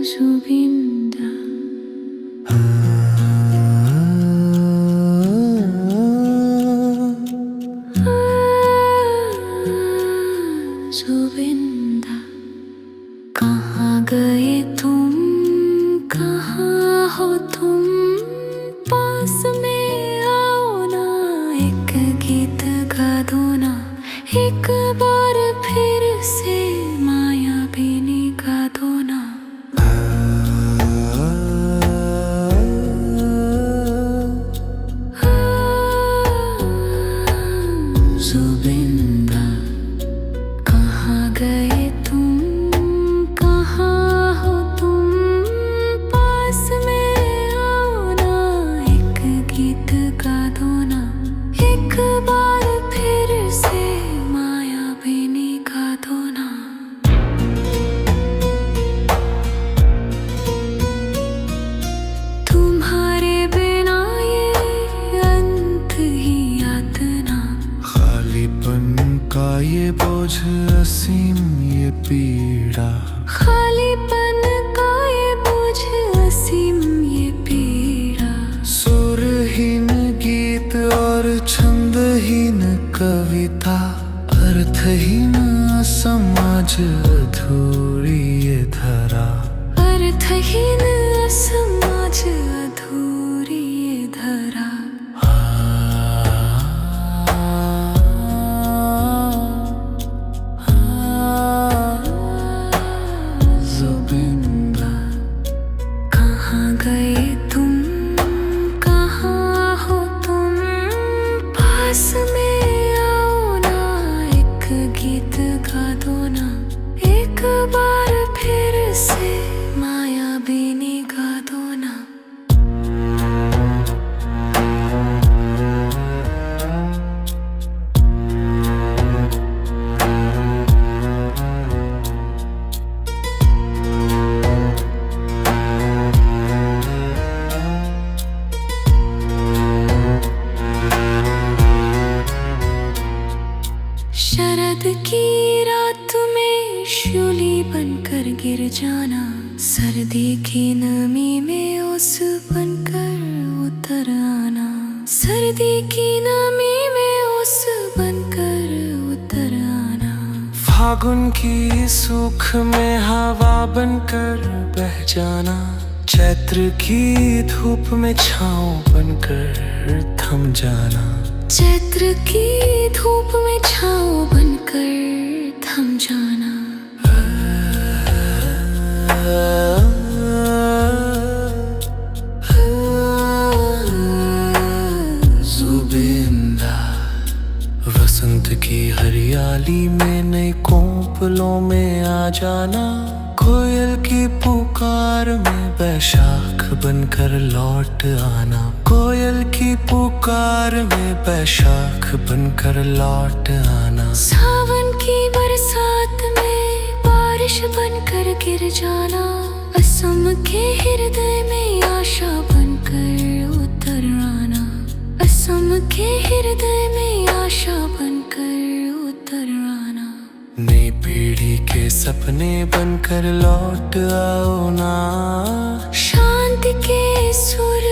Zubinda Zubinda कहाँ गए तुम, कहाँ हो तुम, पास में आओ ना, एक गीत गा दो ना, एक बार फिर से मायाबिनी गा दो ना। ज़ुबिंदा कहाँ गए तुम, कहाँ हो तुम, पास में आओ ना, एक गीत गा दो ना, एक बार फिर से मायाबिनी गा दो ना। तुम्हारे बिना ये अंत ही यातना, खालीपन का ये बोझ असीम ये पीड़ा, खालीपन का ये बोझ असीम ये पीड़ा, सुरहीन गीत और छंदहीन कविता, अर्थहीन समाज अधूरी ये धरा, अर्थहीन समाज अधूरी ये धरा। ज़ुबिंदा कहाँ गए तुम, कहाँ हो तुम, पास में आओ ना, एक गीत गा दो ना, एक बार फिर से मायाबिनी गा दो ना। शरद की रात में शूली बनकर गिर जाना, सर्दी की नमी में ओस बनकर उतर आना, सर्दी की नमी में ओस बनकर उतर आना, फागुन की सूख में हवा बनकर बह जाना, चैत्र की धूप में छाँव बनकर थम जाना, चैत्र की धूप में छाँव बनकर थम जाना। ज़ुबिंदा वसंत की हरियाली में नई कोपलों में आ जाना, कोयल की पुकार में बैशाख बनकर लौट आना, कोयल की पुकार में बैशाख बनकर लौट आना, सावन की बरसात में बारिश बनकर गिर जाना, असम के हृदय में आशा बनकर उतर आना, असम के हृदय में आशा बनकर उतर आना। नई पीढ़ी के सपने बनकर लौट आओ ना, शांति के सुर